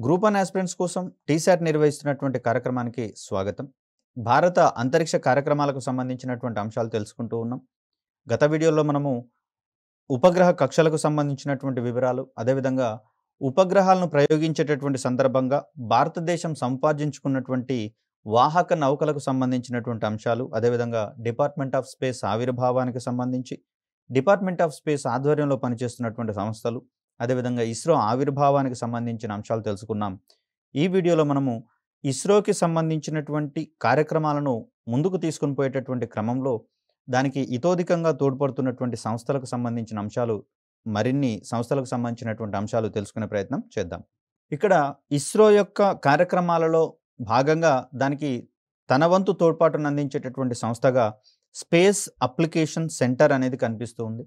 Group 1 aspirants కోసం టీశాట్ నిర్వహిస్తున్నటువంటి కార్యక్రమానికి స్వాగతం. భారత అంతరిక్ష కార్యక్రమాలకు సంబంధించినటువంటి అంశాలు తెలుసుకుంటూ ఉన్నాం. గత వీడియోలో మనము ఉపగ్రహ కక్షలకు సంబంధించినటువంటి వివరాలు, అదేవిధంగా ఉపగ్రహాలను ప్రయోగించేటటువంటి సందర్భంగా భారతదేశం సంపాదించుకున్నటువంటి వాహక నౌకలకు సంబంధించినటువంటి అంశాలు, అదేవిధంగా డిపార్ట్మెంట్ ఆఫ్ స్పేస్ ఆవిర్భావానికి సంబంధించి, డిపార్ట్మెంట్ ఆఫ్ స్పేస్ ఆధ్వర్యంలో పనిచేస్తున్నటువంటి సంస్థలు, అదేవిధంగా ఇస్రో ఆవిర్భావానికి సంబంధించిన అంశాలు తెలుసుకున్నాం. ఈ వీడియోలో మనము ఇస్రోకి సంబంధించినటువంటి కార్యక్రమాలను ముందుకు తీసుకొని పోయేటటువంటి క్రమంలో దానికి ఇతోధికంగా తోడ్పడుతున్నటువంటి సంస్థలకు సంబంధించిన అంశాలు, మరిన్ని సంస్థలకు సంబంధించినటువంటి అంశాలు తెలుసుకునే ప్రయత్నం చేద్దాం. ఇక్కడ ఇస్రో యొక్క కార్యక్రమాలలో భాగంగా దానికి తన వంతు తోడ్పాటును అందించేటటువంటి సంస్థగా స్పేస్ అప్లికేషన్ సెంటర్ అనేది కనిపిస్తూ ఉంది.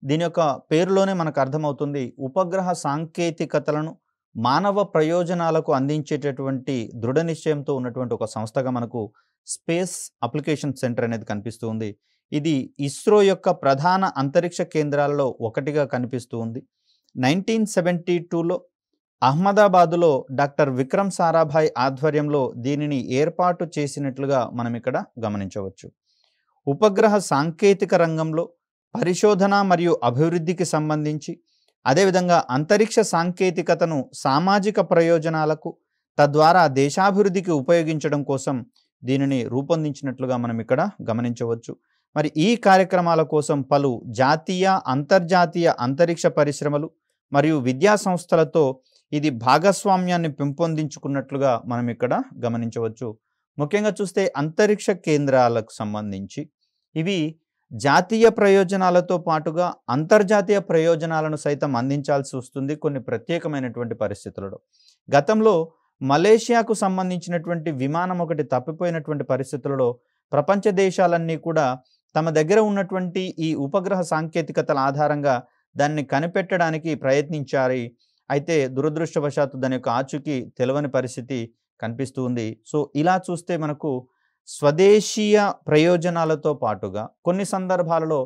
దీని యొక్క పేరులోనే మనకు అర్థమవుతుంది, ఉపగ్రహ సాంకేతికతలను మానవ ప్రయోజనాలకు అందించేటటువంటి దృఢ నిశ్చయంతో ఉన్నటువంటి ఒక సంస్థగా మనకు స్పేస్ అప్లికేషన్ సెంటర్ అనేది కనిపిస్తూ ఉంది. ఇది ఇస్రో యొక్క ప్రధాన అంతరిక్ష కేంద్రాలలో ఒకటిగా కనిపిస్తూ ఉంది. 1972లో అహ్మదాబాదులో డాక్టర్ విక్రమ్ సారాభాయ్ ఆధ్వర్యంలో దీనిని ఏర్పాటు చేసినట్లుగా మనం ఇక్కడ గమనించవచ్చు. ఉపగ్రహ సాంకేతిక రంగంలో పరిశోధన మరియు అభివృద్ధికి సంబంధించి, అదేవిధంగా అంతరిక్ష సాంకేతికతను సామాజిక ప్రయోజనాలకు, తద్వారా దేశాభివృద్ధికి ఉపయోగించడం కోసం దీనిని రూపొందించినట్లుగా మనం ఇక్కడ గమనించవచ్చు. మరి ఈ కార్యక్రమాల కోసం పలు జాతీయ, అంతర్జాతీయ అంతరిక్ష పరిశ్రమలు మరియు విద్యా సంస్థలతో ఇది భాగస్వామ్యాన్ని పెంపొందించుకున్నట్లుగా మనం ఇక్కడ గమనించవచ్చు. ముఖ్యంగా చూస్తే అంతరిక్ష కేంద్రాలకు సంబంధించి ఇవి జాతీయ ప్రయోజనాలతో పాటుగా అంతర్జాతీయ ప్రయోజనాలను సైతం అందించాల్సి వస్తుంది కొన్ని ప్రత్యేకమైనటువంటి పరిస్థితులలో. గతంలో మలేషియాకు సంబంధించినటువంటి విమానం ఒకటి తప్పిపోయినటువంటి పరిస్థితులలో ప్రపంచ దేశాలన్నీ కూడా తమ దగ్గర ఉన్నటువంటి ఈ ఉపగ్రహ సాంకేతికతల ఆధారంగా దాన్ని కనిపెట్టడానికి ప్రయత్నించారు. అయితే దురదృష్టవశాత్తు దాని యొక్క ఆచూకీ తెలవని పరిస్థితి కనిపిస్తూ ఉంది. సో ఇలా చూస్తే మనకు స్వదేశీయ ప్రయోజనాలతో పాటుగా కొన్ని సందర్భాలలో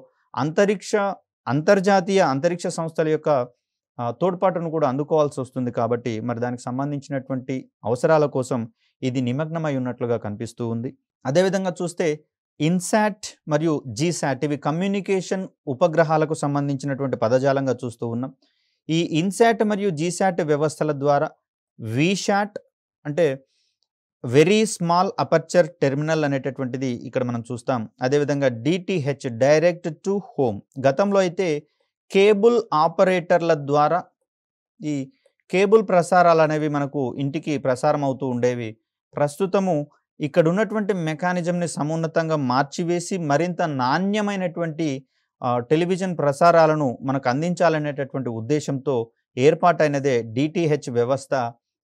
అంతర్జాతీయ అంతరిక్ష సంస్థల యొక్క తోడ్పాటును కూడా అందుకోవాల్సి వస్తుంది. కాబట్టి మరి దానికి సంబంధించినటువంటి అవసరాల కోసం ఇది నిమగ్నమై ఉన్నట్లుగా కనిపిస్తూ ఉంది. అదేవిధంగా చూస్తే ఇన్సాట్ మరియు జీసాట్ ఇవి కమ్యూనికేషన్ ఉపగ్రహాలకు సంబంధించినటువంటి పదజాలంగా చూస్తూ ఉన్నాం. ఈ ఇన్సాట్ మరియు జీసాట్ వ్యవస్థల ద్వారా వీశాట్ అంటే వెరీ స్మాల్ అపర్చర్ టెర్మినల్ అనేటటువంటిది ఇక్కడ మనం చూస్తాం. అదేవిధంగా డిటిహెచ్ డైరెక్ట్ టు హోమ్, గతంలో అయితే కేబుల్ ఆపరేటర్ల ద్వారా ఈ కేబుల్ ప్రసారాలు అనేవి మనకు ఇంటికి ప్రసారం అవుతూ ఉండేవి. ప్రస్తుతము ఇక్కడ ఉన్నటువంటి మెకానిజంని సమున్నతంగా మార్చివేసి మరింత నాణ్యమైనటువంటి టెలివిజన్ ప్రసారాలను మనకు అందించాలనేటటువంటి ఉద్దేశంతో ఏర్పాటైనదే డిటిహెచ్ వ్యవస్థ.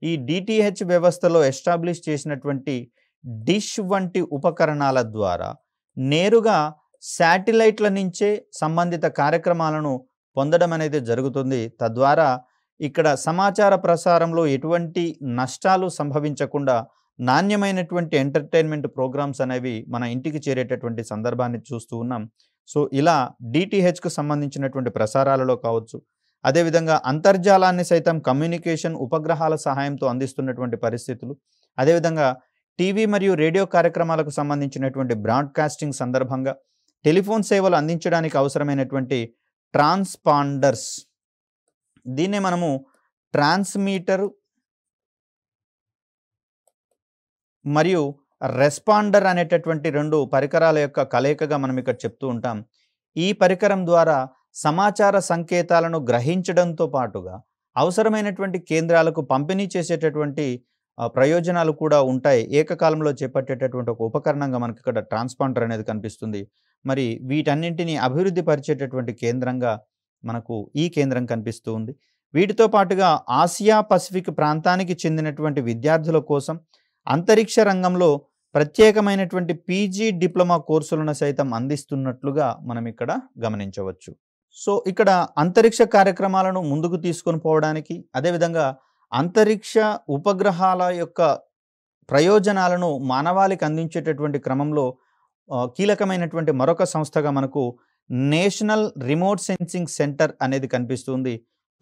ఈ డిటిహెచ్ వ్యవస్థలో ఎస్టాబ్లిష్ చేసినటువంటి డిష్ వంటి ఉపకరణాల ద్వారా నేరుగా శాటిలైట్ల నుంచే సంబంధిత కార్యక్రమాలను పొందడం అనేది జరుగుతుంది. తద్వారా ఇక్కడ సమాచార ప్రసారంలో ఎటువంటి నష్టాలు సంభవించకుండా నాణ్యమైనటువంటి ఎంటర్టైన్మెంట్ ప్రోగ్రామ్స్ అనేవి మన ఇంటికి చేరేటటువంటి సందర్భాన్ని చూస్తూ ఉన్నాం. సో ఇలా డిటిహెచ్కు సంబంధించినటువంటి ప్రసారాలలో కావచ్చు, అదేవిధంగా అంతర్జాలాన్ని సైతం కమ్యూనికేషన్ ఉపగ్రహాల సహాయంతో అందిస్తున్నటువంటి పరిస్థితులు, అదేవిధంగా టీవీ మరియు రేడియో కార్యక్రమాలకు సంబంధించినటువంటి బ్రాడ్కాస్టింగ్ సందర్భంగా టెలిఫోన్ సేవలు అందించడానికి అవసరమైనటువంటి ట్రాన్స్పాండర్స్, దీన్నే మనము ట్రాన్స్మీటర్ మరియు రెస్పాండర్ అనేటటువంటి రెండు పరికరాల యొక్క కలయికగా మనం ఇక్కడ చెప్తూ ఉంటాం. ఈ పరికరం ద్వారా సమాచార సంకేతాలను గ్రహించడంతో పాటుగా అవసరమైనటువంటి కేంద్రాలకు పంపిణీ చేసేటటువంటి ప్రయోజనాలు కూడా ఉంటాయి. ఏకకాలంలో చేపట్టేటటువంటి ఒక ఉపకరణంగా మనకి ఇక్కడ ట్రాన్స్పాండర్ అనేది కనిపిస్తుంది. మరి వీటన్నింటినీ అభివృద్ధి పరిచేటటువంటి కేంద్రంగా మనకు ఈ కేంద్రం కనిపిస్తూ ఉంది. వీటితో పాటుగా ఆసియా పసిఫిక్ ప్రాంతానికి చెందినటువంటి విద్యార్థుల కోసం అంతరిక్ష రంగంలో ప్రత్యేకమైనటువంటి పీజీ డిప్లొమా కోర్సులను సైతం అందిస్తున్నట్లుగా మనం ఇక్కడ గమనించవచ్చు. సో ఇక్కడ అంతరిక్ష కార్యక్రమాలను ముందుకు తీసుకొని పోవడానికి, అదేవిధంగా అంతరిక్ష ఉపగ్రహాల యొక్క ప్రయోజనాలను మానవాళికి అందించేటటువంటి క్రమంలో కీలకమైనటువంటి మరొక సంస్థగా మనకు నేషనల్ రిమోట్ సెన్సింగ్ సెంటర్ అనేది కనిపిస్తుంది.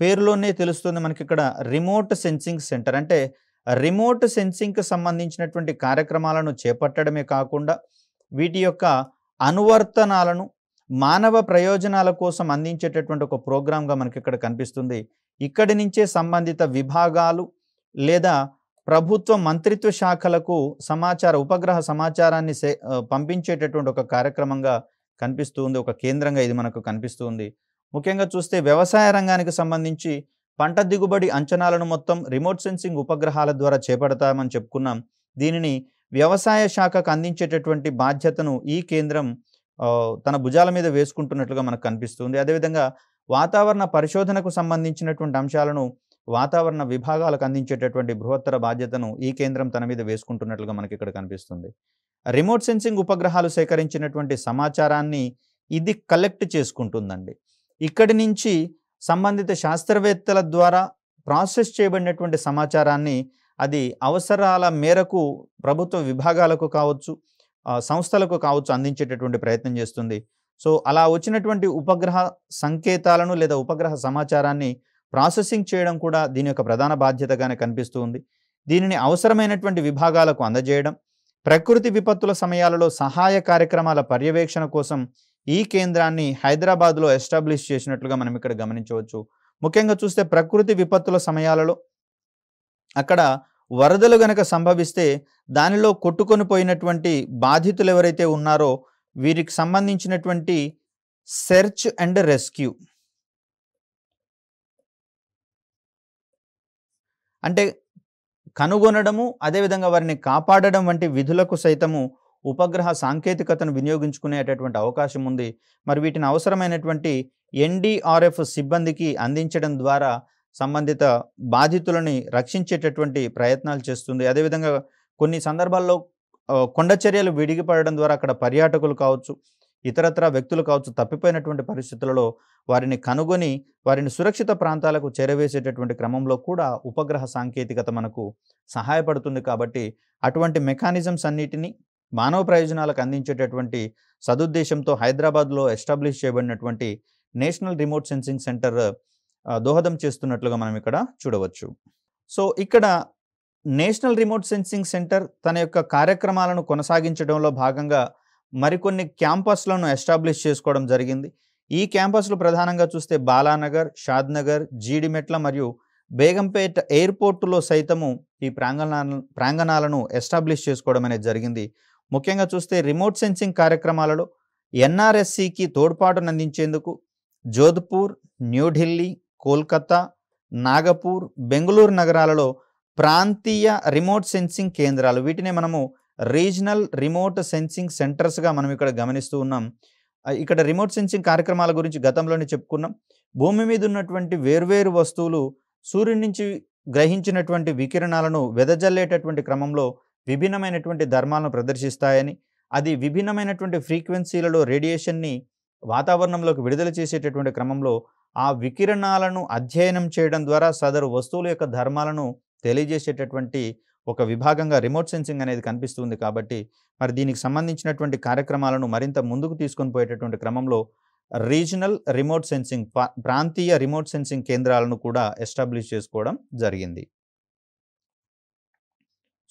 పేరులోనే తెలుస్తుంది మనకిక్కడ రిమోట్ సెన్సింగ్ సెంటర్. అంటే రిమోట్ సెన్సింగ్‌కి సంబంధించినటువంటి కార్యక్రమాలను చేపట్టడమే కాకుండా వీటి యొక్క అనువర్తనాలను మానవ ప్రయోజనాల కోసం అందించేటటువంటి ఒక ప్రోగ్రామ్‌గా మనకిక్కడ కనిపిస్తుంది. ఇక్కడి నుంచే సంబంధిత విభాగాలు లేదా ప్రభుత్వ మంత్రిత్వ శాఖలకు ఉపగ్రహ సమాచారాన్ని పంపించేటటువంటి ఒక కార్యక్రమంగా కనిపిస్తూ ఉంది. ఒక కేంద్రంగా ఇది మనకు కనిపిస్తూ ఉంది. ముఖ్యంగా చూస్తే వ్యవసాయ రంగానికి సంబంధించి పంట దిగుబడి అంచనాలను మొత్తం రిమోట్ సెన్సింగ్ ఉపగ్రహాల ద్వారా చేపడతామని చెప్పుకున్నాం. దీనిని వ్యవసాయ శాఖకు అందించేటటువంటి బాధ్యతను ఈ కేంద్రం తన భుజాల మీద వేసుకుంటున్నట్లుగా మనకు కనిపిస్తుంది. అదేవిధంగా వాతావరణ పరిశోధనకు సంబంధించినటువంటి అంశాలను వాతావరణ విభాగాలకు అందించేటటువంటి బృహత్తర బాధ్యతను ఈ కేంద్రం తన మీద వేసుకుంటున్నట్లుగా మనకి ఇక్కడ కనిపిస్తుంది. రిమోట్ సెన్సింగ్ ఉపగ్రహాలు సేకరించినటువంటి సమాచారాన్ని ఇది కలెక్ట్ చేసుకుంటుందండి. ఇక్కడి నుంచి సంబంధిత శాస్త్రవేత్తల ద్వారా ప్రాసెస్ చేయబడినటువంటి సమాచారాన్ని అది అవసరాల మేరకు ప్రభుత్వ విభాగాలకు కావచ్చు, సంస్థలకు కావచ్చు అందించేటటువంటి ప్రయత్నం చేస్తుంది. సో అలా వచ్చినటువంటి ఉపగ్రహ సంకేతాలను లేదా ఉపగ్రహ సమాచారాన్ని ప్రాసెసింగ్ చేయడం కూడా దీని యొక్క ప్రధాన బాధ్యతగానే కనిపిస్తూ ఉంది. దీనిని అవసరమైనటువంటి విభాగాలకు అందజేయడం, ప్రకృతి విపత్తుల సమయాలలో సహాయ కార్యక్రమాల పర్యవేక్షణ కోసం ఈ కేంద్రాన్ని హైదరాబాద్‌లో ఎస్టాబ్లిష్ చేసినట్లుగా మనం ఇక్కడ గమనించవచ్చు. ముఖ్యంగా చూస్తే ప్రకృతి విపత్తుల సమయాలలో అక్కడ వరదలు గనక సంభవిస్తే దానిలో కొట్టుకొని పోయినటువంటి బాధితులు ఎవరైతే ఉన్నారో వీరికి సంబంధించినటువంటి సెర్చ్ అండ్ రెస్క్యూ అంటే కనుగొనడము, అదేవిధంగా వారిని కాపాడడం వంటి విధులకు సైతము ఉపగ్రహ సాంకేతికతను వినియోగించుకునేటటువంటి అవకాశం ఉంది. మరి వీటిని అవసరమైనటువంటి ఎన్‌డీఆర్‌ఎఫ్ సిబ్బందికి అందించడం ద్వారా సంబంధిత బాధితులని రక్షించేటటువంటి ప్రయత్నాలు చేస్తుంది. అదేవిధంగా కొన్ని సందర్భాల్లో కొండ చర్యలు విడిగిపడడం ద్వారా అక్కడ పర్యాటకులు కావచ్చు, ఇతరత్రా వ్యక్తులు కావచ్చు తప్పిపోయినటువంటి పరిస్థితులలో వారిని కనుగొని వారిని సురక్షిత ప్రాంతాలకు చేరవేసేటటువంటి క్రమంలో కూడా ఉపగ్రహ సాంకేతికత మనకు సహాయపడుతుంది. కాబట్టి అటువంటి మెకానిజమ్స్ అన్నిటినీ మానవ ప్రయోజనాలకు అందించేటటువంటి సదుద్దేశంతో హైదరాబాద్‌లో ఎస్టాబ్లిష్ చేయబడినటువంటి నేషనల్ రిమోట్ సెన్సింగ్ సెంటర్ దోహదం చేస్తున్నట్లుగా మనం ఇక్కడ చూడవచ్చు. సో ఇక్కడ నేషనల్ రిమోట్ సెన్సింగ్ సెంటర్ తన యొక్క కార్యక్రమాలను కొనసాగించడంలో భాగంగా మరికొన్ని క్యాంపస్‌లను ఎస్టాబ్లిష్ చేసుకోవడం జరిగింది. ఈ క్యాంపస్‌లు ప్రధానంగా చూస్తే బాలానగర్, షాద్‌నగర్, జీడిమెట్ల మరియు బేగంపేట్ ఎయిర్‌పోర్టులో సైతము ఈ ప్రాంగణాలను ఎస్టాబ్లిష్ చేసుకోవడం అనేది జరిగింది. ముఖ్యంగా చూస్తే రిమోట్ సెన్సింగ్ కార్యక్రమాలలో ఎన్ఆర్ఎస్‌సికి తోడ్పాటునందించేందుకు జోధ్‌పూర్, న్యూఢిల్లీ, కోల్కతా, నాగపూర్, బెంగుళూరు నగరాలలో ప్రాంతీయ రిమోట్ సెన్సింగ్ కేంద్రాలు, వీటినే మనము రీజనల్ రిమోట్ సెన్సింగ్ సెంటర్స్‌గా మనం ఇక్కడ గమనిస్తూ ఉన్నాం. ఇక్కడ రిమోట్ సెన్సింగ్ కార్యక్రమాల గురించి గతంలోనే చెప్పుకున్నాం. భూమి మీద ఉన్నటువంటి వేర్వేరు వస్తువులు సూర్యుడి నుంచి గ్రహించినటువంటి వికిరణాలను వెదజల్లేటటువంటి క్రమంలో విభిన్నమైనటువంటి ధర్మాలను ప్రదర్శిస్తాయని, అది విభిన్నమైనటువంటి ఫ్రీక్వెన్సీలలో రేడియేషన్ని వాతావరణంలోకి విడుదల చేసేటటువంటి క్రమంలో ఆ వికిరణాలను అధ్యయనం చేయడం ద్వారా సదరు వస్తువుల యొక్క ధర్మాలను తెలియజేసేటటువంటి ఒక విభాగంగా రిమోట్ సెన్సింగ్ అనేది కనిపిస్తుంది. కాబట్టి మరి దీనికి సంబంధించినటువంటి కార్యక్రమాలను మరింత ముందుకు తీసుకొని పోయేటటువంటి క్రమంలో రీజనల్ రిమోట్ సెన్సింగ్ ప్రాంతీయ రిమోట్ సెన్సింగ్ కేంద్రాలను కూడా ఎస్టాబ్లిష్ చేసుకోవడం జరిగింది.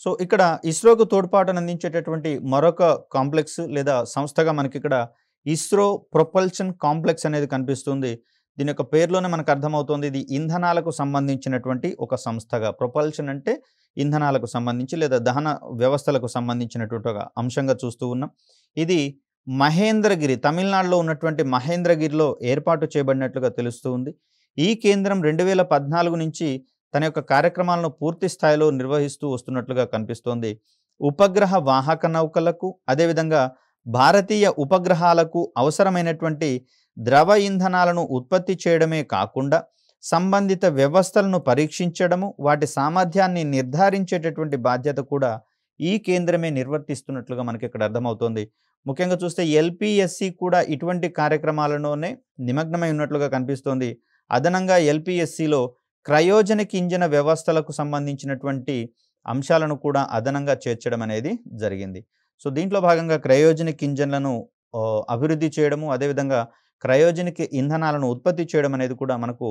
సో ఇక్కడ ఇస్రోకు తోడ్పాటును అందించేటటువంటి మరొక కాంప్లెక్స్ లేదా సంస్థగా మనకి ఇక్కడ ఇస్రో ప్రొపల్షన్ కాంప్లెక్స్ అనేది కనిపిస్తుంది. దీని యొక్క పేరులోనే మనకు అర్థమవుతుంది ఇది ఇంధనాలకు సంబంధించినటువంటి ఒక సంస్థగా. ప్రొపల్షన్ అంటే ఇంధనాలకు సంబంధించి లేదా దహన వ్యవస్థలకు సంబంధించినటువంటి ఒక అంశంగా చూస్తూ ఉన్నాం. ఇది మహేంద్రగిరి, తమిళనాడులో ఉన్నటువంటి మహేంద్రగిరిలో ఏర్పాటు చేయబడినట్లుగా తెలుస్తూ ఉంది. ఈ కేంద్రం 2014 నుంచి తన యొక్క కార్యక్రమాలను పూర్తి స్థాయిలో నిర్వహిస్తూ వస్తున్నట్లుగా కనిపిస్తోంది. ఉపగ్రహ వాహక నౌకలకు, అదేవిధంగా భారతీయ ఉపగ్రహాలకు అవసరమైనటువంటి ద్రవ ఇంధనాలను ఉత్పత్తి చేయడమే కాకుండా సంబంధిత వ్యవస్థలను పరీక్షించడము, వాటి సామర్థ్యాన్ని నిర్ధారించేటటువంటి బాధ్యత కూడా ఈ కేంద్రమే నిర్వర్తిస్తున్నట్లుగా మనకి ఇక్కడ అర్థమవుతోంది. ముఖ్యంగా చూస్తే ఎల్‌పిఎస్‌సి కూడా ఇటువంటి కార్యక్రమాలలోనే నిమగ్నమై ఉన్నట్లుగా కనిపిస్తోంది. అదనంగా ఎల్‌పిఎస్‌సిలో క్రయోజనిక్ ఇంజిన్ వ్యవస్థలకు సంబంధించినటువంటి అంశాలను కూడా అదనంగా చేర్చడం అనేది జరిగింది. సో దీంట్లో భాగంగా క్రయోజనిక్ ఇంజిన్లను అభివృద్ధి చేయడము, అదేవిధంగా క్రయోజనిక్ ఇంధనాలను ఉత్పత్తి చేయడం అనేది కూడా మనకు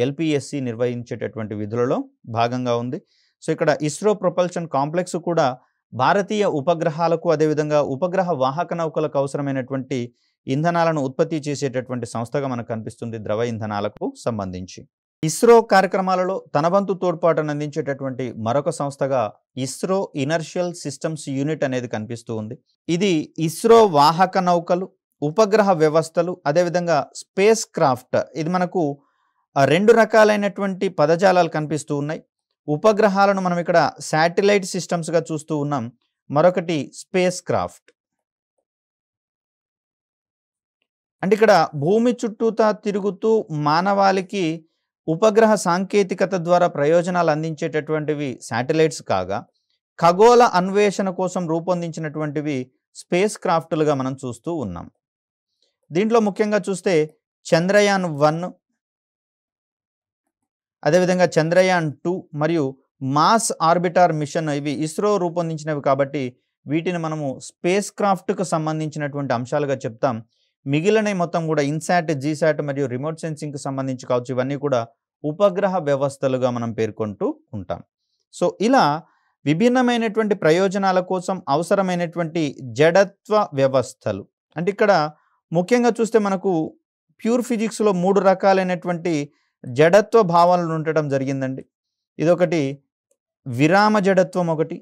ఎల్పిఎస్సి నిర్వహించేటటువంటి విధులలో భాగంగా ఉంది. సో ఇక్కడ ఇస్రో ప్రొపల్షన్ కాంప్లెక్స్ కూడా భారతీయ ఉపగ్రహాలకు అదేవిధంగా ఉపగ్రహ వాహక నౌకలకు అవసరమైనటువంటి ఇంధనాలను ఉత్పత్తి చేసేటటువంటి సంస్థగా మనకు కనిపిస్తుంది, ద్రవ ఇంధనాలకు సంబంధించి. ఇస్రో కార్యక్రమాలలో తన వంతు తోడ్పాటును అందించేటటువంటి మరొక సంస్థగా ఇస్రో ఇనర్షియల్ సిస్టమ్స్ యూనిట్ అనేది కనిపిస్తూ ఉంది. ఇది ఇస్రో వాహక నౌకలు, ఉపగ్రహ వ్యవస్థలు, అదేవిధంగా స్పేస్ క్రాఫ్ట్, ఇది మనకు రెండు రకాలైనటువంటి పదజాలాలు కనిపిస్తూ ఉన్నాయి. ఉపగ్రహాలను మనం ఇక్కడ శాటిలైట్ సిస్టమ్స్గా చూస్తూ ఉన్నాం, మరొకటి స్పేస్ క్రాఫ్ట్. అంటే ఇక్కడ భూమి చుట్టూతా తిరుగుతూ మానవాళికి ఉపగ్రహ సాంకేతికత ద్వారా ప్రయోజనాలు అందించేటటువంటివి శాటిలైట్స్ కాగా, ఖగోళ అన్వేషణ కోసం రూపొందించినటువంటివి స్పేస్ క్రాఫ్ట్లుగా మనం చూస్తూ ఉన్నాం. దీంట్లో ముఖ్యంగా చూస్తే చంద్రయాన్ 1, అదేవిధంగా చంద్రయాన్ 2 మరియు మాస్ ఆర్బిటార్ మిషన్, ఇవి ఇస్రో రూపొందించినవి కాబట్టి వీటిని మనము స్పేస్ క్రాఫ్ట్కు సంబంధించినటువంటి అంశాలుగా చెప్తాం. మిగిలిన మొత్తం కూడా ఇన్సాట్, జీసాట్ మరియు రిమోట్ సెన్సింగ్కి సంబంధించి కావచ్చు, ఇవన్నీ కూడా ఉపగ్రహ వ్యవస్థలుగా మనం పేర్కొంటూ ఉంటాం. సో ఇలా విభిన్నమైనటువంటి ప్రయోజనాల కోసం అవసరమైనటువంటి జడత్వ వ్యవస్థలు, అంటే ఇక్కడ ముఖ్యంగా చూస్తే మనకు ప్యూర్ ఫిజిక్స్లో 3 రకాలైనటువంటి జడత్వ భావనలు ఉండటం జరిగిందండి. ఇదొకటి విరామ జడత్వం ఒకటి,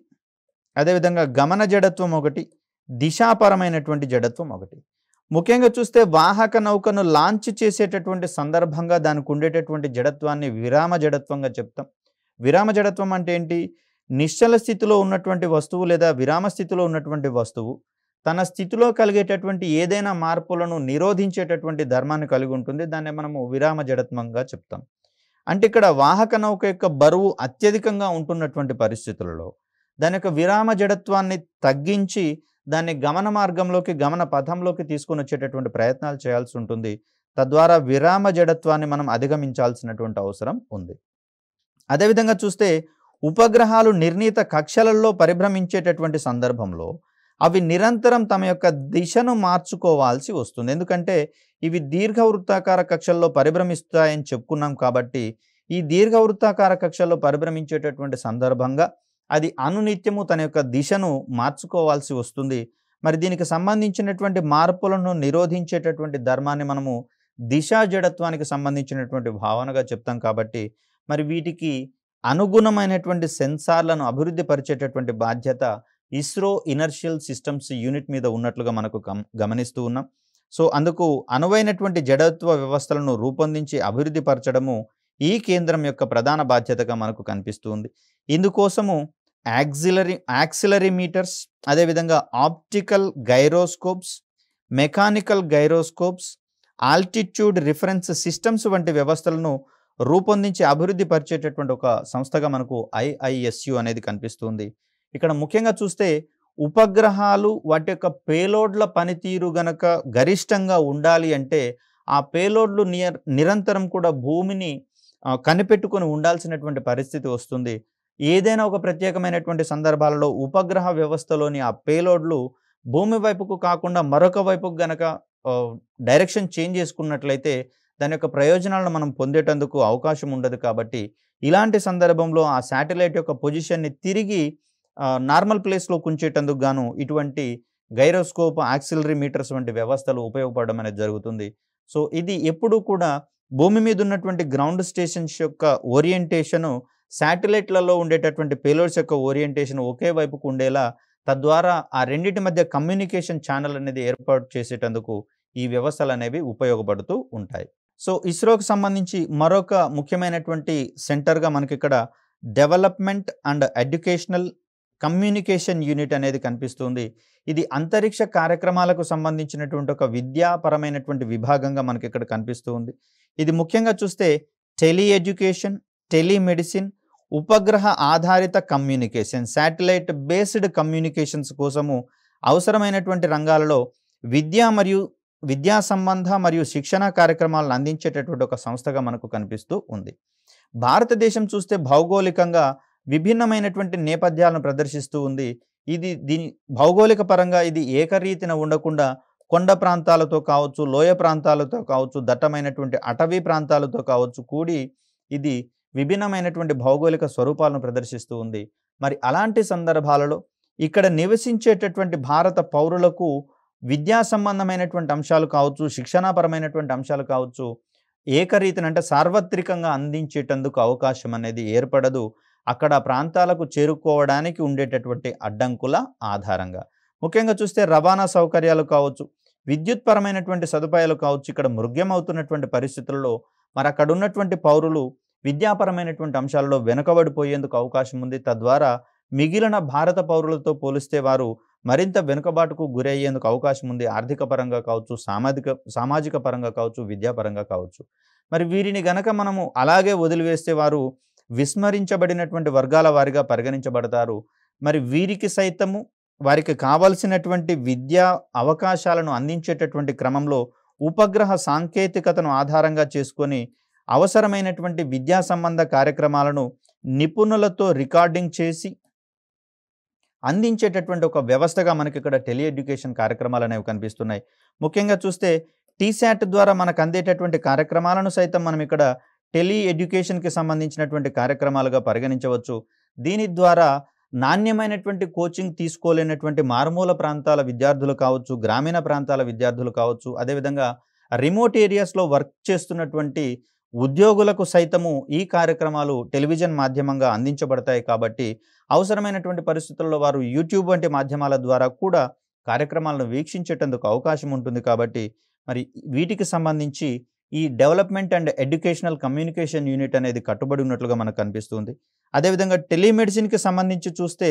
అదేవిధంగా గమన జడత్వం ఒకటి, దిశాపరమైనటువంటి జడత్వం ఒకటి. ముఖ్యంగా చూస్తే వాహక నౌకను లాంచ్ చేసేటటువంటి సందర్భంగా దానికి ఉండేటటువంటి జడత్వాన్ని విరామ జడత్వంగా చెప్తాం. విరామ జడత్వం అంటే ఏంటి? నిశ్చల స్థితిలో ఉన్నటువంటి వస్తువు లేదా విరామ స్థితిలో ఉన్నటువంటి వస్తువు తన స్థితిలో కలిగేటటువంటి ఏదైనా మార్పులను నిరోధించేటటువంటి ధర్మాన్ని కలిగి ఉంటుంది. దాన్ని మనము విరామ జడత్వంగా చెప్తాం. అంటే ఇక్కడ వాహక నౌక యొక్క బరువు అత్యధికంగా ఉంటున్నటువంటి పరిస్థితులలో దాని యొక్క విరామ జడత్వాన్ని తగ్గించి దాన్ని గమన మార్గంలోకి, గమన పథంలోకి తీసుకొని వచ్చేటటువంటి ప్రయత్నాలు చేయాల్సి ఉంటుంది. తద్వారా విరామ జడత్వాన్ని మనం అధిగమించాల్సినటువంటి అవసరం ఉంది. అదేవిధంగా చూస్తే ఉపగ్రహాలు నిర్ణీత కక్షలలో పరిభ్రమించేటటువంటి సందర్భంలో అవి నిరంతరం తమ యొక్క దిశను మార్చుకోవాల్సి వస్తుంది. ఎందుకంటే ఇవి దీర్ఘవృత్తాకార కక్షల్లో పరిభ్రమిస్తాయని చెప్పుకున్నాం కాబట్టి ఈ దీర్ఘవృత్తాకార కక్షల్లో పరిభ్రమించేటటువంటి సందర్భంగా అది అనునిత్యము తన యొక్క దిశను మార్చుకోవాల్సి వస్తుంది. మరి దీనికి సంబంధించినటువంటి మార్పులను నిరోధించేటటువంటి ధర్మాన్ని మనము దిశా జడత్వానికి సంబంధించినటువంటి భావనగా చెప్తాం. కాబట్టి మరి వీటికి అనుగుణమైనటువంటి సెన్సార్లను అభివృద్ధి పరిచేటటువంటి బాధ్యత ఇస్రో ఇనర్షియల్ సిస్టమ్స్ యూనిట్ మీద ఉన్నట్లుగా మనకు గమనిస్తూ ఉన్నాం. సో అందుకు అనువైనటువంటి జడత్వ వ్యవస్థలను రూపొందించి అభివృద్ధి పరచడము ఈ కేంద్రం యొక్క ప్రధాన బాధ్యతగా మనకు కనిపిస్తుంది. ఇందుకోసము యాక్సిలరీమీటర్స్, అదేవిధంగా optical gyroscopes, mechanical gyroscopes, altitude reference systems వంటి వ్యవస్థలను రూపొందించి అభివృద్ధి పరిచేటటువంటి ఒక సంస్థగా మనకు IISU అనేది కనిపిస్తుంది. ఇక్కడ ముఖ్యంగా చూస్తే ఉపగ్రహాలు వాటి యొక్క పేలోడ్ల పనితీరు గనక గరిష్టంగా ఉండాలి అంటే ఆ పేలోడ్లు నిరంతరం కూడా భూమిని కనిపెట్టుకొని ఉండాల్సినటువంటి పరిస్థితి వస్తుంది. ఏదైనా ఒక ప్రత్యేకమైనటువంటి సందర్భాలలో ఉపగ్రహ వ్యవస్థలోని ఆ పేలోడ్లు భూమి వైపుకు కాకుండా మరొక వైపుకు గనక డైరెక్షన్ చేంజ్ చేసుకున్నట్లయితే దాని యొక్క ప్రయోజనాలను మనం పొందేటందుకు అవకాశం ఉండదు. కాబట్టి ఇలాంటి సందర్భంలో ఆ శాటిలైట్ యొక్క పొజిషన్ని తిరిగి నార్మల్ ప్లేస్లో ఉంచేటందుకు గాను ఇటువంటి గైరోస్కోప్, యాక్సిలరీమీటర్స్ వంటి వ్యవస్థలు ఉపయోగపడడం అనేది జరుగుతుంది. సో ఇది ఎప్పుడూ కూడా భూమి మీద ఉన్నటువంటి గ్రౌండ్ స్టేషన్స్ యొక్క ఓరియంటేషను శాటిలైట్లలో ఉండేటటువంటి పేలోడ్స్ యొక్క ఓరియంటేషన్ ఒకే వైపుకు ఉండేలా, తద్వారా ఆ రెండింటి మధ్య కమ్యూనికేషన్ ఛానల్ అనేది ఏర్పాటు చేసేటందుకు ఈ వ్యవస్థలు అనేవి ఉపయోగపడుతూ ఉంటాయి. సో ఇస్రోకి సంబంధించి మరొక ముఖ్యమైనటువంటి సెంటర్గా మనకి ఇక్కడ development and educational communication unit అనేది కనిపిస్తుంది. ఇది అంతరిక్ష కార్యక్రమాలకు సంబంధించినటువంటి ఒక విద్యాపరమైనటువంటి విభాగంగా మనకి ఇక్కడ కనిపిస్తుంది. ఇది ముఖ్యంగా చూస్తే టెలి ఎడ్యుకేషన్, టెలిమెడిసిన్, ఉపగ్రహ ఆధారిత కమ్యూనికేషన్, శాటిలైట్ బేస్డ్ కమ్యూనికేషన్స్ కోసము అవసరమైనటువంటి రంగాలలో విద్యా సంబంధ మరియు శిక్షణ కార్యక్రమాలను అందించేటటువంటి ఒక సంస్థగా మనకు కనిపిస్తూ ఉంది. భారతదేశం చూస్తే భౌగోళికంగా విభిన్నమైనటువంటి నేపథ్యాలను ప్రదర్శిస్తూ ఉంది. దీని భౌగోళిక పరంగా ఇది ఏకరీతిన ఉండకుండా కొండ ప్రాంతాలతో కావచ్చు, లోయ ప్రాంతాలతో కావచ్చు, దట్టమైనటువంటి అటవీ ప్రాంతాలతో కావచ్చు కూడి ఇది విభిన్నమైనటువంటి భౌగోళిక స్వరూపాలను ప్రదర్శిస్తూ ఉంది. మరి అలాంటి సందర్భాలలో ఇక్కడ నివసించేటటువంటి భారత పౌరులకు విద్యా సంబంధమైనటువంటి అంశాలు కావచ్చు, శిక్షణాపరమైనటువంటి అంశాలు కావచ్చు, ఏకరీతిన అంటే సార్వత్రికంగా అందించేటందుకు అవకాశం అనేది ఏర్పడదు. అక్కడ ప్రాంతాలకు చేరుకోవడానికి ఉండేటటువంటి అడ్డంకుల ఆధారంగా. ముఖ్యంగా చూస్తే రవాణా సౌకర్యాలు కావచ్చు, విద్యుత్ పరమైనటువంటి సదుపాయాలు కావచ్చు, ఇక్కడ మృగ్యమవుతున్నటువంటి పరిస్థితుల్లో మరి అక్కడ ఉన్నటువంటి పౌరులు విద్యాపరమైనటువంటి అంశాల్లో వెనుకబడిపోయేందుకు అవకాశం ఉంది. తద్వారా మిగిలిన భారత పౌరులతో పోలిస్తే వారు మరింత వెనుకబాటుకు గురయ్యేందుకు అవకాశం ఉంది. ఆర్థిక పరంగా కావచ్చు, సామాజిక పరంగా కావచ్చు, విద్యాపరంగా కావచ్చు. మరి వీరిని గనక మనము అలాగే వదిలివేస్తే వారు విస్మరించబడినటువంటి వర్గాల వారిగా పరిగణించబడతారు. మరి వీరికి సైతము వారికి కావాల్సినటువంటి విద్యా అవకాశాలను అందించేటటువంటి క్రమంలో ఉపగ్రహ సాంకేతికతను ఆధారంగా చేసుకొని అవసరమైనటువంటి విద్యా సంబంధ కార్యక్రమాలను నిపుణులతో రికార్డింగ్ చేసి అందించేటటువంటి ఒక వ్యవస్థగా మనకి ఇక్కడ టెలి ఎడ్యుకేషన్ కార్యక్రమాలు అనేవి కనిపిస్తున్నాయి. ముఖ్యంగా చూస్తే టీశాట్ ద్వారా మనకు అందేటటువంటి కార్యక్రమాలను సైతం మనం ఇక్కడ టెలి ఎడ్యుకేషన్కి సంబంధించినటువంటి కార్యక్రమాలుగా పరిగణించవచ్చు. దీని ద్వారా నాణ్యమైనటువంటి కోచింగ్ తీసుకోలేనటువంటి మారుమూల ప్రాంతాల విద్యార్థులు కావచ్చు, గ్రామీణ ప్రాంతాల విద్యార్థులు కావచ్చు, అదేవిధంగా రిమోట్ ఏరియాస్లో వర్క్ చేస్తున్నటువంటి ఉద్యోగులకు సైతము ఈ కార్యక్రమాలు టెలివిజన్ మాధ్యమంగా అందించబడతాయి. కాబట్టి అవసరమైనటువంటి పరిస్థితుల్లో వారు యూట్యూబ్ వంటి మాధ్యమాల ద్వారా కూడా కార్యక్రమాలను వీక్షించేటందుకు అవకాశం ఉంటుంది. కాబట్టి మరి వీటికి సంబంధించి ఈ development and educational communication unit అనేది కట్టుబడి ఉన్నట్లుగా మనకు కనిపిస్తుంది. అదేవిధంగా టెలిమెడిసిన్కి సంబంధించి చూస్తే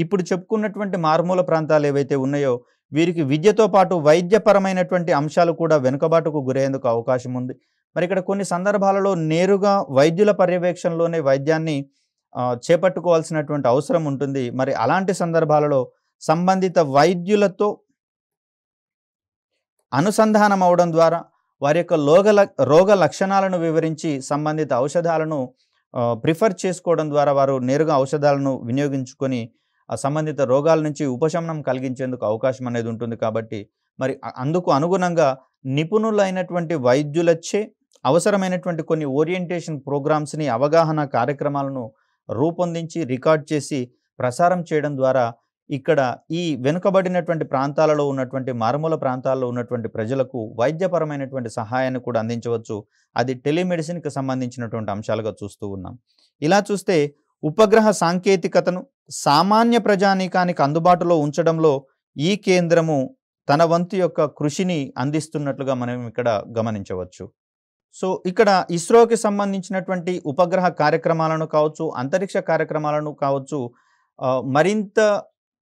ఇప్పుడు చెప్పుకున్నటువంటి మారుమూల ప్రాంతాలు ఏవైతే ఉన్నాయో వీరికి విద్యతో పాటు వైద్యపరమైనటువంటి అంశాలు కూడా వెనుకబాటుకు గురయ్యేందుకు అవకాశం ఉంది. మరి ఇక్కడ కొన్ని సందర్భాలలో నేరుగా వైద్యుల పర్యవేక్షణలోనే వైద్యాన్ని చేపట్టుకోవాల్సినటువంటి అవసరం ఉంటుంది. మరి అలాంటి సందర్భాలలో సంబంధిత వైద్యులతో అనుసంధానం అవడం ద్వారా వారి యొక్క రోగ లక్షణాలను వివరించి సంబంధిత ఔషధాలను ప్రిఫర్ చేసుకోవడం ద్వారా వారు నేరుగా ఔషధాలను వినియోగించుకొని ఆ సంబంధిత రోగాల నుంచి ఉపశమనం కలిగించేందుకు అవకాశం అనేది ఉంటుంది. కాబట్టి మరి అందుకు అనుగుణంగా నిపుణులైనటువంటి వైద్యులచే అవసరమైనటువంటి కొన్ని ఓరియంటేషన్ ప్రోగ్రామ్స్ని, అవగాహన కార్యక్రమాలను రూపొందించి రికార్డ్ చేసి ప్రసారం చేయడం ద్వారా ఇక్కడ ఈ వెనుకబడినటువంటి ప్రాంతాలలో ఉన్నటువంటి మారుమూల ప్రాంతాల్లో ఉన్నటువంటి ప్రజలకు వైద్యపరమైనటువంటి సహాయాన్ని కూడా అందించవచ్చు. అది టెలిమెడిసిన్కి సంబంధించినటువంటి అంశాలుగా చూస్తూ ఉన్నాం. ఇలా చూస్తే ఉపగ్రహ సాంకేతికతను సామాన్య ప్రజానీకానికి అందుబాటులో ఉంచడంలో ఈ కేంద్రము తన వంతు యొక్క కృషిని అందిస్తున్నట్లుగా మనం ఇక్కడ గమనించవచ్చు. సో ఇక్కడ ఇస్రోకి సంబంధించినటువంటి ఉపగ్రహ కార్యక్రమాలను కావచ్చు, అంతరిక్ష కార్యక్రమాలను కావచ్చు, మరింత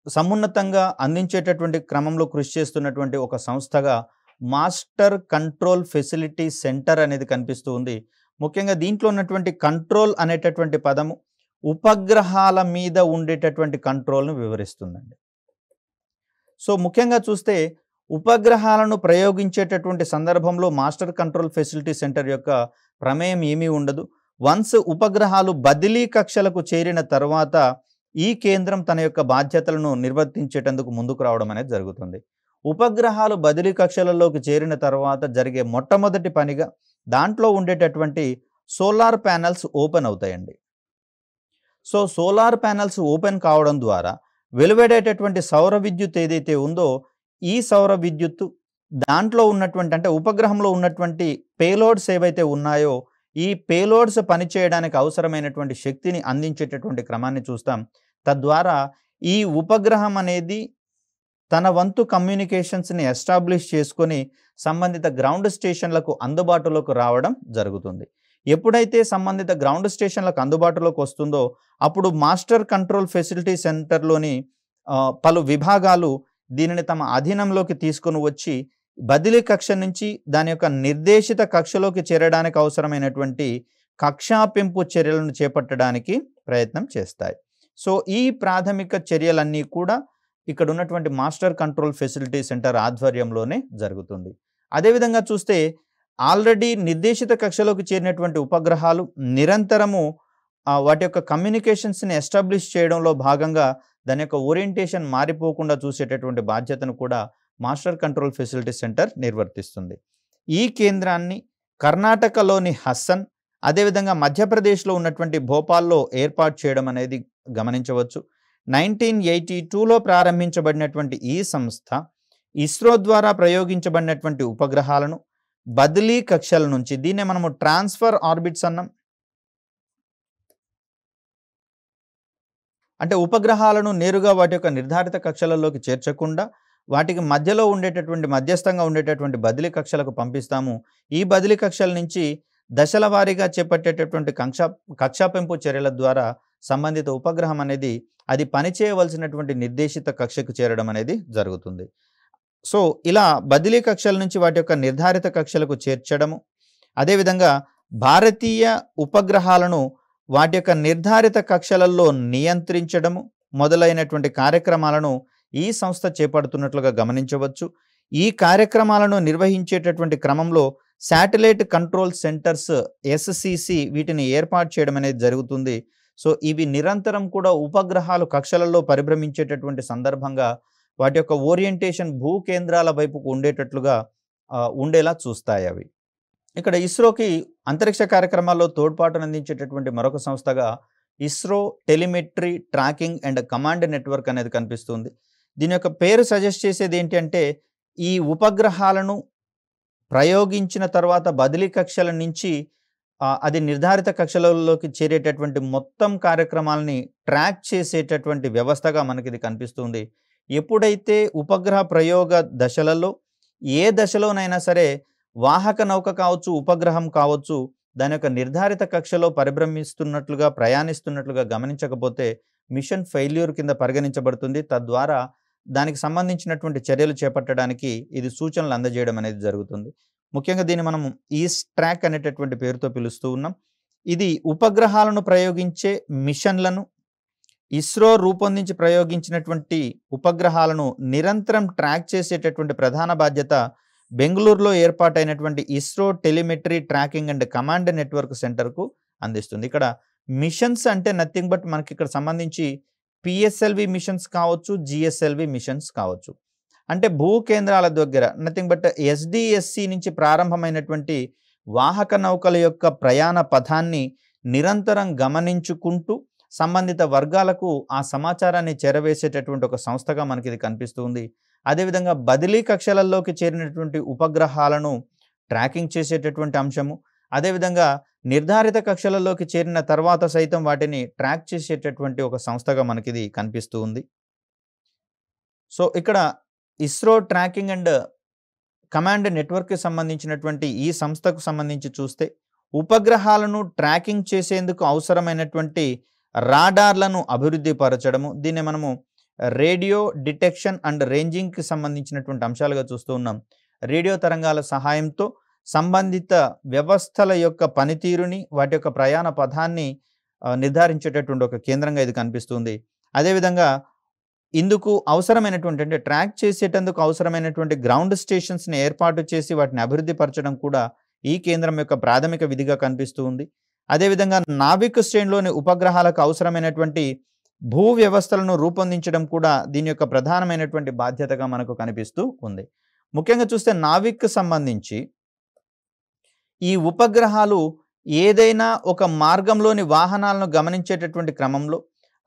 సమున్నతంగా అందించేటటువంటి క్రమంలో కృషి చేస్తున్నటువంటి ఒక సంస్థగా మాస్టర్ కంట్రోల్ ఫెసిలిటీ సెంటర్ అనేది కనిపిస్తూ ఉంది. ముఖ్యంగా దీంట్లో ఉన్నటువంటి కంట్రోల్ అనేటటువంటి పదము ఉపగ్రహాల మీద ఉండేటటువంటి కంట్రోల్ను వివరిస్తుందండి. సో ముఖ్యంగా చూస్తే ఉపగ్రహాలను ప్రయోగించేటటువంటి సందర్భంలో మాస్టర్ కంట్రోల్ ఫెసిలిటీ సెంటర్ యొక్క ప్రమేయం ఏమీ ఉండదు. వన్స్ ఉపగ్రహాలు బదిలీ కక్షలకు చేరిన తర్వాత ఈ కేంద్రం తన యొక్క బాధ్యతలను నిర్వర్తించేటందుకు ముందుకు రావడం అనేది జరుగుతుంది. ఉపగ్రహాలు బదిలీ కక్షలలోకి చేరిన తర్వాత జరిగే మొట్టమొదటి పనిగా దాంట్లో ఉండేటటువంటి సోలార్ ప్యానెల్స్ ఓపెన్ అవుతాయండి. సో సోలార్ ప్యానెల్స్ ఓపెన్ కావడం ద్వారా వెలువడేటటువంటి సౌర విద్యుత్ ఏదైతే ఉందో ఈ సౌర విద్యుత్తు దాంట్లో ఉన్నటువంటి అంటే ఉపగ్రహంలో ఉన్నటువంటి పేలోడ్స్ ఏవైతే ఉన్నాయో ఈ పేలోడ్స్ పనిచేయడానికి అవసరమైనటువంటి శక్తిని అందించేటటువంటి క్రమాన్ని చూస్తాం. తద్వారా ఈ ఉపగ్రహం అనేది తన వంతు కమ్యూనికేషన్స్ని ఎస్టాబ్లిష్ చేసుకొని సంబంధిత గ్రౌండ్ స్టేషన్లకు అందుబాటులోకి రావడం జరుగుతుంది. ఎప్పుడైతే సంబంధిత గ్రౌండ్ స్టేషన్లకు అందుబాటులోకి వస్తుందో అప్పుడు మాస్టర్ కంట్రోల్ ఫెసిలిటీ సెంటర్లోని పలు విభాగాలు దీనిని తమ అధీనంలోకి తీసుకొని వచ్చి బదిలీ కక్ష నుంచి దాని యొక్క నిర్దేశిత కక్షలోకి చేరడానికి అవసరమైనటువంటి కక్షా పెంపు చర్యలను చేపట్టడానికి ప్రయత్నం చేస్తాయి. సో ఈ ప్రాథమిక చర్యలన్నీ కూడా ఇక్కడ ఉన్నటువంటి మాస్టర్ కంట్రోల్ ఫెసిలిటీ సెంటర్ ఆధ్వర్యంలోనే జరుగుతుంది. అదేవిధంగా చూస్తే ఆల్రెడీ నిర్దేశిత కక్షలోకి చేరినటువంటి ఉపగ్రహాలు నిరంతరము వాటి యొక్క కమ్యూనికేషన్స్ని ఎస్టాబ్లిష్ చేయడంలో భాగంగా దాని యొక్క ఓరియంటేషన్ మారిపోకుండా చూసేటటువంటి బాధ్యతను కూడా మాస్టర్ కంట్రోల్ ఫెసిలిటీ సెంటర్ నిర్వర్తిస్తుంది. ఈ కేంద్రాన్ని కర్ణాటకలోని హస్సన్, అదేవిధంగా మధ్యప్రదేశ్లో ఉన్నటువంటి భోపాల్లో ఏర్పాటు చేయడం అనేది గమనించవచ్చు. 1982లో ప్రారంభించబడినటువంటి ఈ సంస్థ ఇస్రో ద్వారా ప్రయోగించబడినటువంటి ఉపగ్రహాలను బదిలీ కక్షల నుంచి, దీన్నే మనము ట్రాన్స్ఫర్ ఆర్బిట్స్ అన్నాం. అంటే ఉపగ్రహాలను నేరుగా వాటి యొక్క నిర్ధారిత కక్షలలోకి చేర్చకుండా వాటికి మధ్యలో ఉండేటటువంటి మధ్యస్థంగా ఉండేటటువంటి బదిలీ కక్షలకు పంపిస్తాము. ఈ బదిలీ కక్షల నుంచి దశల వారీగా చేపట్టేటటువంటి కక్షా పెంపు చర్యల ద్వారా సంబంధిత ఉపగ్రహం అనేది అది పనిచేయవలసినటువంటి నిర్దేశిత కక్షకు చేరడం అనేది జరుగుతుంది. సో ఇలా బదిలీ కక్షల నుంచి వాటి యొక్క నిర్ధారిత కక్షలకు చేర్చడము, అదేవిధంగా భారతీయ ఉపగ్రహాలను వాటి యొక్క నిర్ధారిత కక్షలలో నియంత్రించడము మొదలైనటువంటి కార్యక్రమాలను ఈ సంస్థ చేపడుతున్నట్లుగా గమనించవచ్చు. ఈ కార్యక్రమాలను నిర్వహించేటటువంటి క్రమంలో శాటిలైట్ కంట్రోల్ సెంటర్స్ SCC వీటిని ఏర్పాటు చేయడం అనేది జరుగుతుంది. సో ఇవి నిరంతరం కూడా ఉపగ్రహాలు కక్షలలో పరిభ్రమించేటటువంటి సందర్భంగా వాటి యొక్క ఓరియంటేషన్ భూ కేంద్రాల వైపుకు ఉండేటట్లుగా ఉండేలా చూస్తాయి అవి. ఇక్కడ ఇస్రోకి అంతరిక్ష కార్యక్రమాల్లో తోడ్పాటును అందించేటటువంటి మరొక సంస్థగా ISRO telemetry tracking and command network అనేది కనిపిస్తుంది. దీని యొక్క పేరు సజెస్ట్ చేసేది ఏంటి అంటే, ఈ ఉపగ్రహాలను ప్రయోగించిన తర్వాత బదిలీ కక్షల నుంచి అది నిర్ధారిత కక్షలలోకి చేరేటటువంటి మొత్తం కార్యక్రమాలని ట్రాక్ చేసేటటువంటి వ్యవస్థగా మనకి ఇది కనిపిస్తుంది. ఎప్పుడైతే ఉపగ్రహ ప్రయోగ దశలలో ఏ దశలోనైనా సరే వాహక నౌక కావచ్చు, ఉపగ్రహం కావచ్చు, దాని యొక్క నిర్ధారిత కక్షలో పరిభ్రమిస్తున్నట్లుగా ప్రయాణిస్తున్నట్లుగా గమనించకపోతే మిషన్ ఫెయిల్యూర్ కింద పరిగణించబడుతుంది. తద్వారా దానికి సంబంధించినటువంటి చర్యలు చేపట్టడానికి ఇది సూచనలు అందజేయడం అనేది జరుగుతుంది. ముఖ్యంగా దీన్ని మనం ఈస్ట్ ట్రాక్ అనేటటువంటి పేరుతో పిలుస్తూ ఉన్నాం. ఇది ఉపగ్రహాలను ప్రయోగించే మిషన్లను, ఇస్రో రూపొందించి ప్రయోగించినటువంటి ఉపగ్రహాలను నిరంతరం ట్రాక్ చేసేటటువంటి ప్రధాన బాధ్యత బెంగళూరులో ఏర్పాటైనటువంటి ISRO telemetry tracking and command network సెంటర్కు అందిస్తుంది. ఇక్కడ మిషన్స్ అంటే నథింగ్ బట్ మనకి ఇక్కడ సంబంధించి PSLV మిషన్స్ కావచ్చు, GSLV మిషన్స్ కావచ్చు. అంటే భూ కేంద్రాల దగ్గర నథింగ్ బట్ SDSC నుంచి ప్రారంభమైనటువంటి వాహక నౌకల యొక్క ప్రయాణ పథాన్ని నిరంతరం గమనించుకుంటూ సంబంధిత వర్గాలకు ఆ సమాచారాన్ని చేరవేసేటటువంటి ఒక సంస్థగా మనకి ఇది కనిపిస్తుంది. అదేవిధంగా బదిలీ కక్షలలోకి చేరినటువంటి ఉపగ్రహాలను ట్రాకింగ్ చేసేటటువంటి అంశము, అదేవిధంగా నిర్ధారిత కక్షలలోకి చేరిన తర్వాత సైతం వాటిని ట్రాక్ చేసేటటువంటి ఒక సంస్థగా మనకి ఇది కనిపిస్తూ ఉంది. సో ఇక్కడ ఇస్రో ట్రాకింగ్ అండ్ కమాండ్ నెట్వర్క్కి సంబంధించినటువంటి ఈ సంస్థకు సంబంధించి చూస్తే ఉపగ్రహాలను ట్రాకింగ్ చేసేందుకు అవసరమైనటువంటి రాడార్లను అభివృద్ధి పరచడము, దీన్ని మనము రేడియో డిటెక్షన్ అండ్ రేంజింగ్కి సంబంధించినటువంటి అంశాలుగా చూస్తూ ఉన్నాం. రేడియో తరంగాల సహాయంతో సంబంధిత వ్యవస్థల యొక్క పనితీరుని, వాటి యొక్క ప్రయాణ పథాన్ని నిర్ధారించేటటువంటి ఒక కేంద్రంగా ఇది కనిపిస్తుంది. అదేవిధంగా ఇందుకు అవసరమైనటువంటి అంటే ట్రాక్ చేసేటందుకు అవసరమైనటువంటి గ్రౌండ్ స్టేషన్స్ని ఏర్పాటు చేసి వాటిని అభివృద్ధి పరచడం కూడా ఈ కేంద్రం యొక్క ప్రాథమిక విధిగా కనిపిస్తూ ఉంది. అదేవిధంగా నావిక్ శ్రేణిలోని ఉపగ్రహాలకు అవసరమైనటువంటి భూ వ్యవస్థలను రూపొందించడం కూడా దీని యొక్క ప్రధానమైనటువంటి బాధ్యతగా మనకు కనిపిస్తూ ఉంది. ముఖ్యంగా చూస్తే నావిక్ సంబంధించి ఈ ఉపగ్రహాలు ఏదైనా ఒక మార్గంలోని వాహనాలను గమనించేటటువంటి క్రమంలో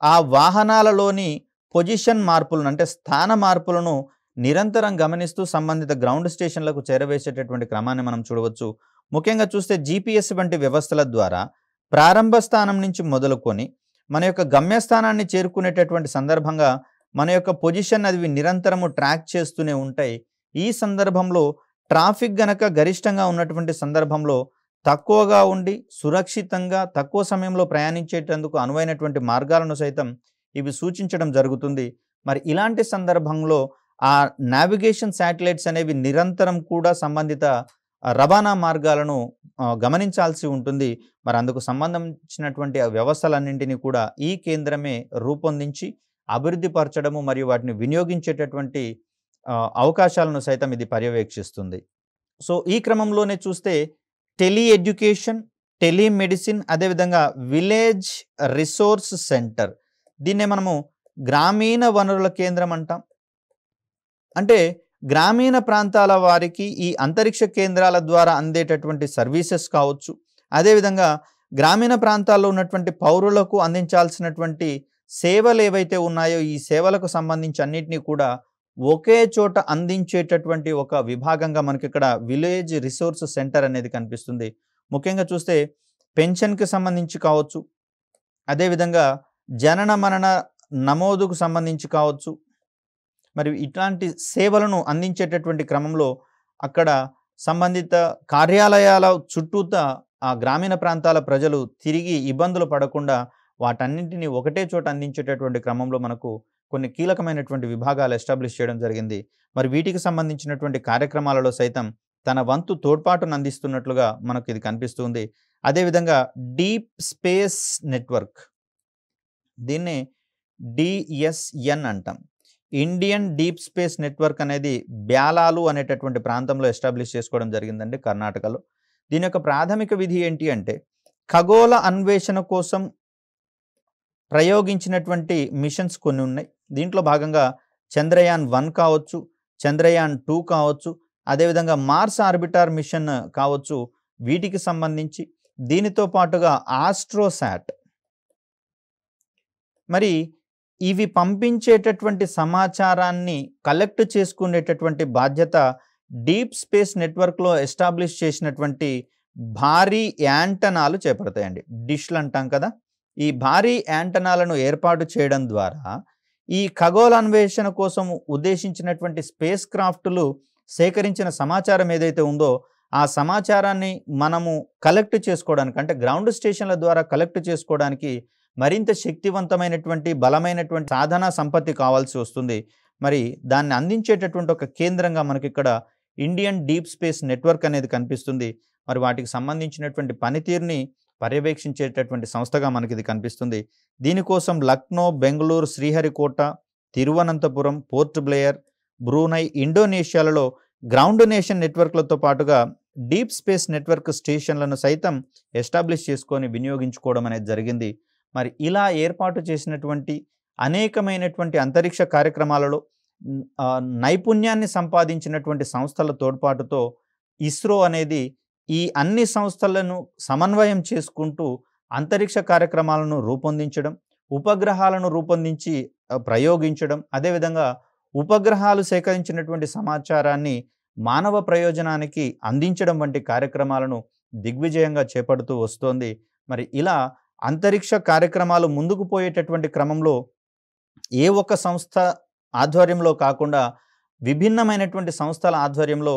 ఆ వాహనాలలోని పొజిషన్ మార్పులను అంటే స్థాన మార్పులను నిరంతరం గమనిస్తూ సంబంధిత గ్రౌండ్ స్టేషన్లకు చేరవేసేటటువంటి క్రమాన్ని మనం చూడవచ్చు. ముఖ్యంగా చూస్తే GPS వంటి వ్యవస్థల ద్వారా ప్రారంభ స్థానం నుంచి మొదలుకొని మన యొక్క గమ్యస్థానాన్ని చేరుకునేటటువంటి సందర్భంగా మన యొక్క పొజిషన్ అది నిరంతరము ట్రాక్ చేస్తూనే ఉంటాయి. ఈ సందర్భంలో ట్రాఫిక్ గనక గరిష్టంగా ఉన్నటువంటి సందర్భంలో తక్కువగా ఉండి సురక్షితంగా తక్కువ సమయంలో ప్రయాణించేటందుకు అనువైనటువంటి మార్గాలను సైతం ఇవి సూచించడం జరుగుతుంది. మరి ఇలాంటి సందర్భంలో ఆ నావిగేషన్ శాటిలైట్స్ అనేవి నిరంతరం కూడా సంబంధిత రవాణా మార్గాలను గమనించాల్సి ఉంటుంది. మరి అందుకు సంబంధించినటువంటి వ్యవస్థలన్నింటినీ కూడా ఈ కేంద్రమే రూపొందించి అభివృద్ధి పరచడము మరియు వాటిని వినియోగించేటటువంటి అవకాశాలను సైతం ఇది పర్యవేక్షిస్తుంది. సో ఈ క్రమంలోనే చూస్తే టెలి ఎడ్యుకేషన్, టెలిమెడిసిన్, అదేవిధంగా విలేజ్ రిసోర్స్ సెంటర్, దీన్నే మనము గ్రామీణ వనరుల కేంద్రం అంటాం. అంటే గ్రామీణ ప్రాంతాల వారికి ఈ అంతరిక్ష కేంద్రాల ద్వారా అందేటటువంటి సర్వీసెస్ కావచ్చు, అదేవిధంగా గ్రామీణ ప్రాంతాల్లో ఉన్నటువంటి పౌరులకు అందించాల్సినటువంటి సేవలు ఏవైతే ఉన్నాయో ఈ సేవలకు సంబంధించి అన్నిటినీ కూడా ఒకే చోట అందించేటటువంటి ఒక విభాగంగా మనకి ఇక్కడ విలేజ్ రిసోర్స్ సెంటర్ అనేది కనిపిస్తుంది. ముఖ్యంగా చూస్తే పెన్షన్‌కి సంబంధించి కావచ్చు, అదేవిధంగా జనన మరణ నమోదుకు సంబంధించి కావచ్చు, మరి ఇట్లాంటి సేవలను అందించేటటువంటి క్రమంలో అక్కడ సంబంధిత కార్యాలయాల చుట్టూతా ఆ గ్రామీణ ప్రాంతాల ప్రజలు తిరిగి ఇబ్బందులు పడకుండా వాటన్నింటినీ ఒకటే చోట అందించేటటువంటి క్రమంలో మనకు కొన్ని కీలకమైనటువంటి విభాగాలు ఎస్టాబ్లిష్ చేయడం జరిగింది. మరి వీటికి సంబంధించినటువంటి కార్యక్రమాలలో సైతం తన వంతు తోడ్పాటును అందిస్తున్నట్లుగా మనకు ఇది కనిపిస్తుంది. అదేవిధంగా డీప్ స్పేస్ నెట్వర్క్, దీన్నే డిఎస్ఎన్ అంటాం. ఇండియన్ డీప్ స్పేస్ నెట్వర్క్ అనేది బ్యాలాలు అనేటటువంటి ప్రాంతంలో ఎస్టాబ్లిష్ చేసుకోవడం జరిగిందండి, కర్ణాటకలో. దీని యొక్క ప్రాథమిక విధి ఏంటి అంటే ఖగోళ అన్వేషణ కోసం ప్రయోగించినటువంటి మిషన్స్ కొన్ని ఉన్నాయి. దీంట్లో భాగంగా చంద్రయాన్-1 కావచ్చు, చంద్రయాన్-2 కావచ్చు, అదేవిధంగా మార్స్ ఆర్బిటార్ మిషన్ కావచ్చు. వీటికి సంబంధించి దీనితో పాటుగా ఆస్ట్రోసాట్, మరి ఇవి పంపించేటటువంటి సమాచారాన్ని కలెక్ట్ చేసుకునేటటువంటి బాధ్యత డీప్ స్పేస్ నెట్వర్క్లో ఎస్టాబ్లిష్ చేసినటువంటి భారీ యాంటనాలు చేపడతాయండి. డిష్లు అంటాం కదా, ఈ భారీ యాంటనాలను ఏర్పాటు చేయడం ద్వారా ఈ ఖగోళ అన్వేషణ కోసం ఉద్దేశించినటువంటి స్పేస్ క్రాఫ్టులు సేకరించిన సమాచారం ఏదైతే ఉందో ఆ సమాచారాన్ని మనము కలెక్ట్ చేసుకోవడానికి, అంటే గ్రౌండ్ స్టేషన్ల ద్వారా కలెక్ట్ చేసుకోవడానికి మరింత శక్తివంతమైనటువంటి బలమైనటువంటి సాధన సంపత్తి కావాల్సి వస్తుంది. మరి దాన్ని అందించేటటువంటి ఒక కేంద్రంగా మనకి ఇక్కడ ఇండియన్ డీప్ స్పేస్ నెట్వర్క్ అనేది కనిపిస్తుంది. మరి వాటికి సంబంధించినటువంటి పనితీరుని పర్యవేక్షించేటటువంటి సంస్థగా మనకి ఇది కనిపిస్తుంది. దీనికోసం లక్నో, బెంగళూరు, శ్రీహరికోట, తిరువనంతపురం, పోర్ట్ బ్లేయర్, బ్రూనై, ఇండోనేషియాలలో గ్రౌండ్ నేషన్ నెట్వర్క్లతో పాటుగా డీప్ స్పేస్ నెట్వర్క్ స్టేషన్లను సైతం ఎస్టాబ్లిష్ చేసుకొని వినియోగించుకోవడం అనేది జరిగింది. మరి ఇలా ఏర్పాటు చేసినటువంటి అనేకమైనటువంటి అంతరిక్ష కార్యక్రమాలలో నైపుణ్యాన్ని సంపాదించినటువంటి సంస్థల తోడ్పాటుతో ఇస్రో అనేది ఈ అన్ని సంస్థలను సమన్వయం చేసుకుంటూ అంతరిక్ష కార్యక్రమాలను రూపొందించడం, ఉపగ్రహాలను రూపొందించి ప్రయోగించడం, అదేవిధంగా ఉపగ్రహాలు సేకరించినటువంటి సమాచారాన్ని మానవ ప్రయోజనానికి అందించడం వంటి కార్యక్రమాలను దిగ్విజయంగా చేపడుతూ వస్తోంది. మరి ఇలా అంతరిక్ష కార్యక్రమాలు ముందుకు పోయేటటువంటి క్రమంలో ఏ ఒక్క సంస్థ ఆధ్వర్యంలో కాకుండా విభిన్నమైనటువంటి సంస్థల ఆధ్వర్యంలో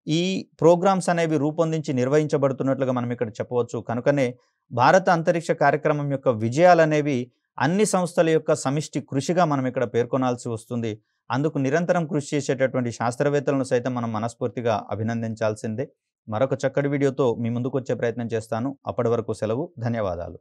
ఈ ప్రోగ్రామ్స్ అనేవి రూపొందించి నిర్వహించబడుతున్నట్లుగా మనం ఇక్కడ చెప్పవచ్చు. కనుకనే భారత అంతరిక్ష కార్యక్రమం యొక్క విజయాలు అనేవి అన్ని సంస్థల యొక్క సమిష్టి కృషిగా మనం ఇక్కడ పేర్కొనాల్సి వస్తుంది. అందుకు నిరంతరం కృషి చేసేటటువంటి శాస్త్రవేత్తలను సైతం మనం మనస్ఫూర్తిగా అభినందించాల్సిందే. మరొక చక్కటి వీడియోతో మీ ముందుకు వచ్చే ప్రయత్నం చేస్తాను. అప్పటి వరకు సెలవు. ధన్యవాదాలు.